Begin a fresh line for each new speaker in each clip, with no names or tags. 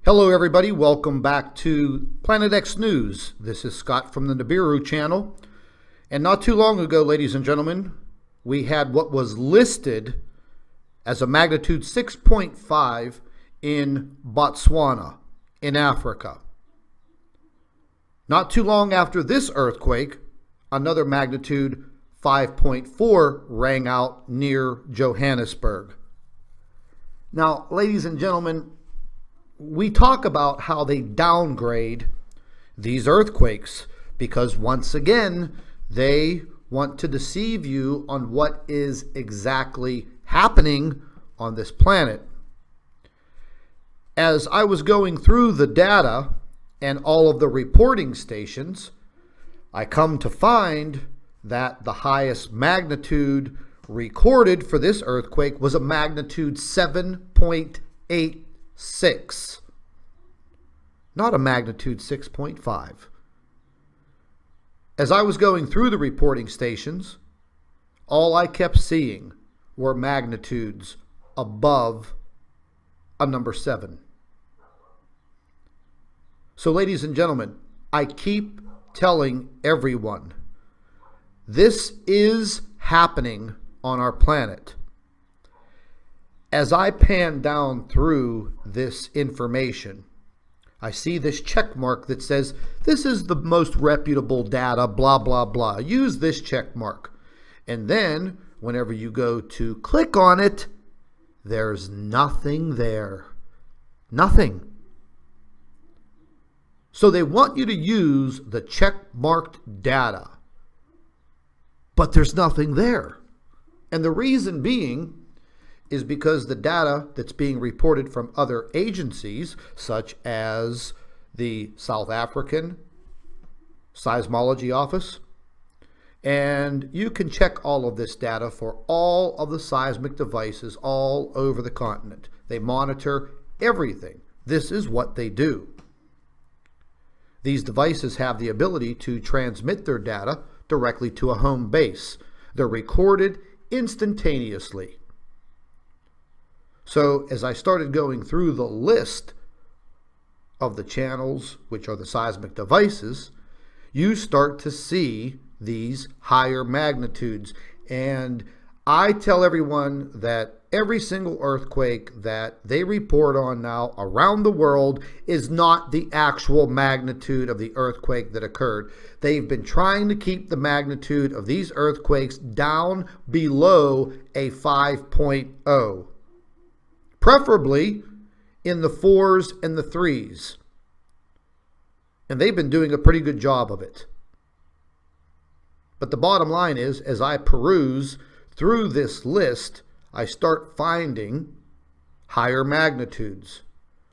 Hello everybody, welcome back to Planet X News. This is Scott from the Nibiru channel. And not too long ago, ladies and gentlemen, we had what was listed as a magnitude 6.5 in Botswana, in Africa. Not too long after this earthquake, another magnitude 5.4 rang out near Johannesburg. Now, ladies and gentlemen, we talk about how they downgrade these earthquakes because once again, they want to deceive you on what is exactly happening on this planet. As I was going through the data and all of the reporting stations, I come to find that the highest magnitude recorded for this earthquake was a magnitude 7.86, not a magnitude 6.5. As I was going through the reporting stations, all I kept seeing were magnitudes above a number 7. So, ladies and gentlemen, I keep telling everyone, this is happening on our planet. As I pan down through this information, I see this check mark that says, this is the most reputable data, blah, blah, blah. Use this check mark. And then, whenever you go to click on it, there's nothing there. Nothing. So they want you to use the check-marked data, but there's nothing there. And the reason being is because the data that's being reported from other agencies, such as the South African Seismology Office, and you can check all of this data for all of the seismic devices all over the continent. They monitor everything. This is what they do. These devices have the ability to transmit their data directly to a home base. They're recorded instantaneously. So as I started going through the list of the channels, which are the seismic devices, you start to see these higher magnitudes. And I tell everyone that every single earthquake that they report on now around the world is not the actual magnitude of the earthquake that occurred. They've been trying to keep the magnitude of these earthquakes down below a 5.0. Preferably in the 4s and the 3s. And they've been doing a pretty good job of it. But the bottom line is, as I peruse through this list, I start finding higher magnitudes.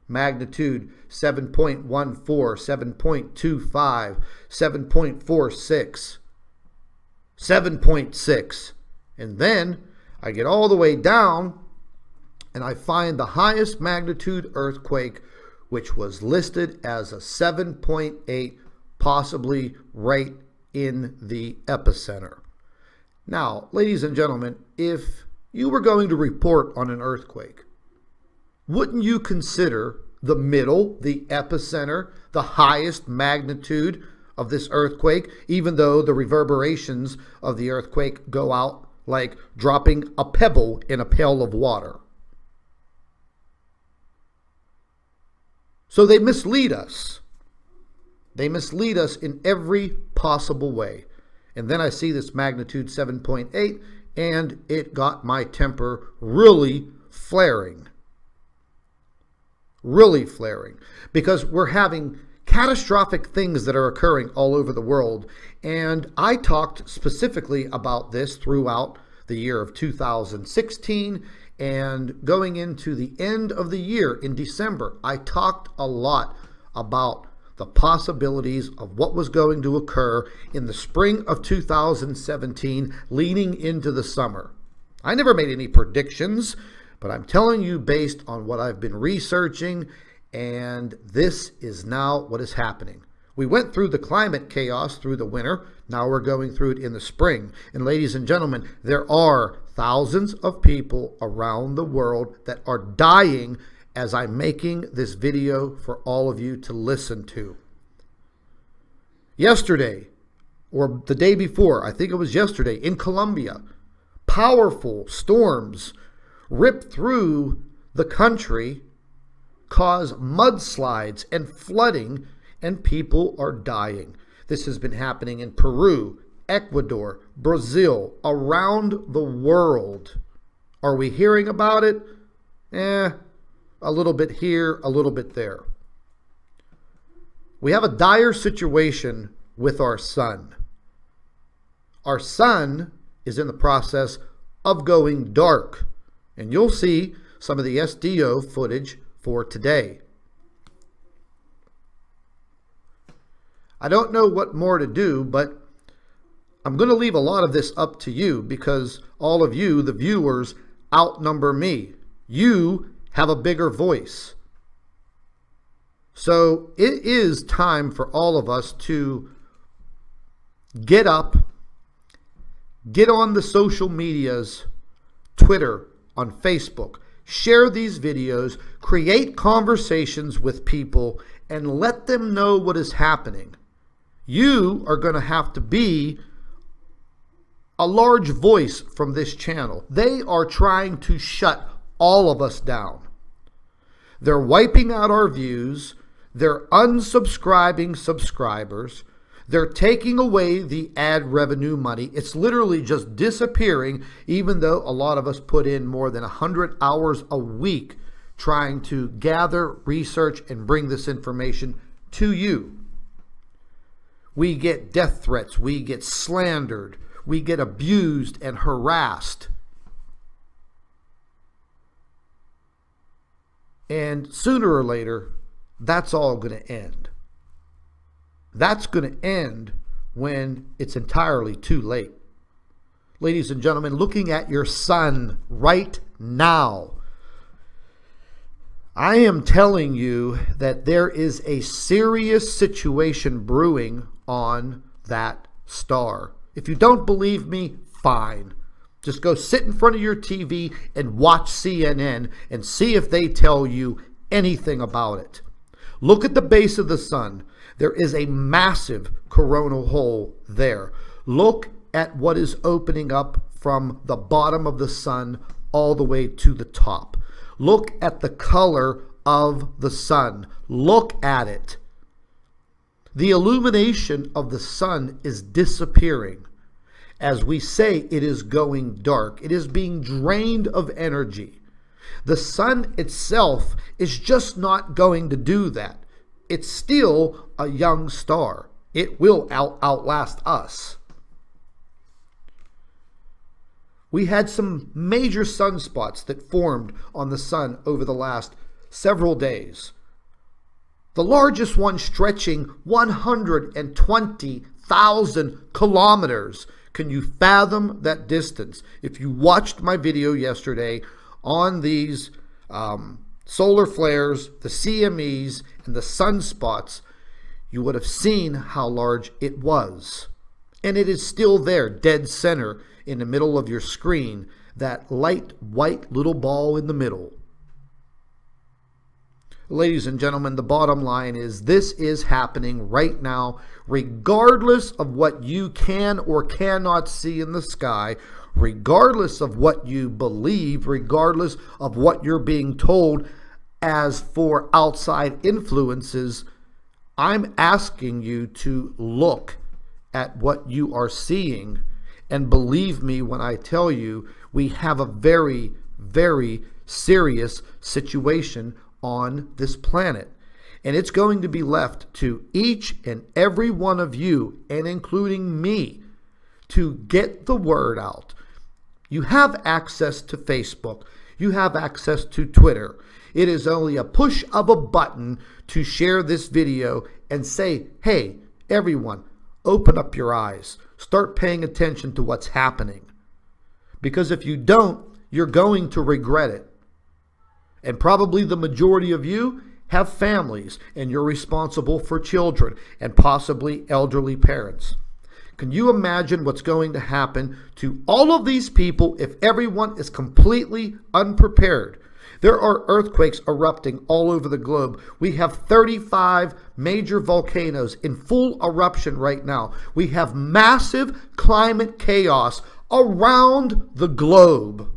Magnitude 7.14, 7.25, 7.46, 7.6. And then I get all the way down and I find the highest magnitude earthquake, which was listed as a 7.8, possibly right in the epicenter. Now, ladies and gentlemen, if you were going to report on an earthquake, wouldn't you consider the middle, the epicenter, the highest magnitude of this earthquake, even though the reverberations of the earthquake go out like dropping a pebble in a pail of water? So they mislead us. They mislead us in every possible way. And then I see this magnitude 7.8, and it got my temper really flaring. Really flaring. Because we're having catastrophic things that are occurring all over the world. And I talked specifically about this throughout the year of 2016 and going into the end of the year in December. I talked a lot about the possibilities of what was going to occur in the spring of 2017 leading into the summer. I never made any predictions, but I'm telling you based on what I've been researching, and this is now what is happening. We went through the climate chaos through the winter. Now we're going through it in the spring. And ladies and gentlemen, there are thousands of people around the world that are dying as I'm making this video for all of you to listen to. Yesterday, or the day before, I think it was yesterday, in Colombia, powerful storms ripped through the country, cause mudslides and flooding, and people are dying. This has been happening in Peru, Ecuador, Brazil, around the world. Are we hearing about it? A little bit here, a little bit there. We have a dire situation with our sun. Our sun is in the process of going dark, and you'll see some of the SDO footage for today. I don't know what more to do, but I'm going to leave a lot of this up to you because all of you, the viewers, outnumber me. You have a bigger voice. So it is time for all of us to get up, get on the social medias, Twitter, on Facebook, share these videos, create conversations with people, and let them know what is happening. You are going to have to be a large voice from this channel. They are trying to shut all of us down. They're wiping out our views. They're unsubscribing subscribers. They're taking away the ad revenue money. It's literally just disappearing, even though a lot of us put in more than 100 hours a week trying to gather, research, and bring this information to you. We get death threats. We get slandered. We get abused and harassed. And sooner or later, that's all going to end. That's going to end when it's entirely too late. Ladies and gentlemen, looking at your sun right now, I am telling you that there is a serious situation brewing on that star. If you don't believe me, fine. Just go sit in front of your TV and watch CNN and see if they tell you anything about it. Look at the base of the sun. There is a massive coronal hole there. Look at what is opening up from the bottom of the sun all the way to the top. Look at the color of the sun. Look at it. The illumination of the sun is disappearing. As we say, it is going dark. It is being drained of energy. The sun itself is just not going to do that. It's still a young star. It will outlast us. We had some major sunspots that formed on the sun over the last several days. The largest one stretching 120,000 kilometers. Can you fathom that distance? If you watched my video yesterday on these solar flares, the CMEs, and the sunspots, you would have seen how large it was. And it is still there, dead center in the middle of your screen, that light white little ball in the middle. Ladies and gentlemen, the bottom line is this is happening right now, regardless of what you can or cannot see in the sky, regardless of what you believe, regardless of what you're being told. As for outside influences, I'm asking you to look at what you are seeing, and believe me when I tell you we have a very, very serious situation on this planet. And it's going to be left to each and every one of you, and including me, to get the word out. You have access to Facebook. You have access to Twitter. It is only a push of a button to share this video and say, hey, everyone, open up your eyes. Start paying attention to what's happening. Because if you don't, you're going to regret it. And probably the majority of you have families, and you're responsible for children and possibly elderly parents. Can you imagine what's going to happen to all of these people if everyone is completely unprepared? There are earthquakes erupting all over the globe. We have 35 major volcanoes in full eruption right now. We have massive climate chaos around the globe.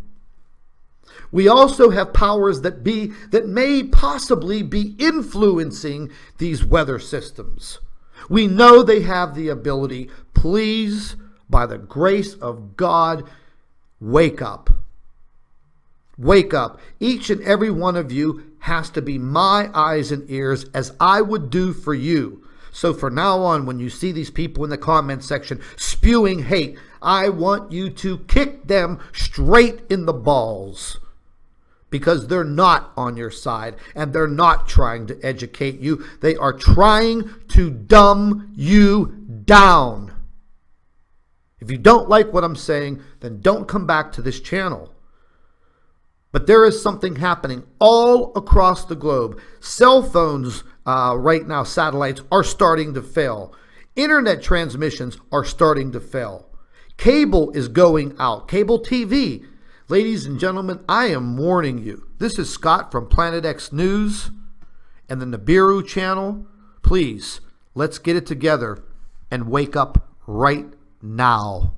We also have powers that may possibly be influencing these weather systems. We know they have the ability. Please, by the grace of God, wake up. Wake up. Each and every one of you has to be my eyes and ears, as I would do for you. So from now on, when you see these people in the comment section spewing hate, I want you to kick them straight in the balls, because they're not on your side and they're not trying to educate you. They are trying to dumb you down. If you don't like what I'm saying, then don't come back to this channel. But there is something happening all across the globe. Cell phones right now, satellites, are starting to fail. Internet transmissions are starting to fail. Cable is going out. Cable TV. Ladies and gentlemen, I am warning you. This is Scott from Planet X News and the Nibiru channel. Please, let's get it together and wake up right now.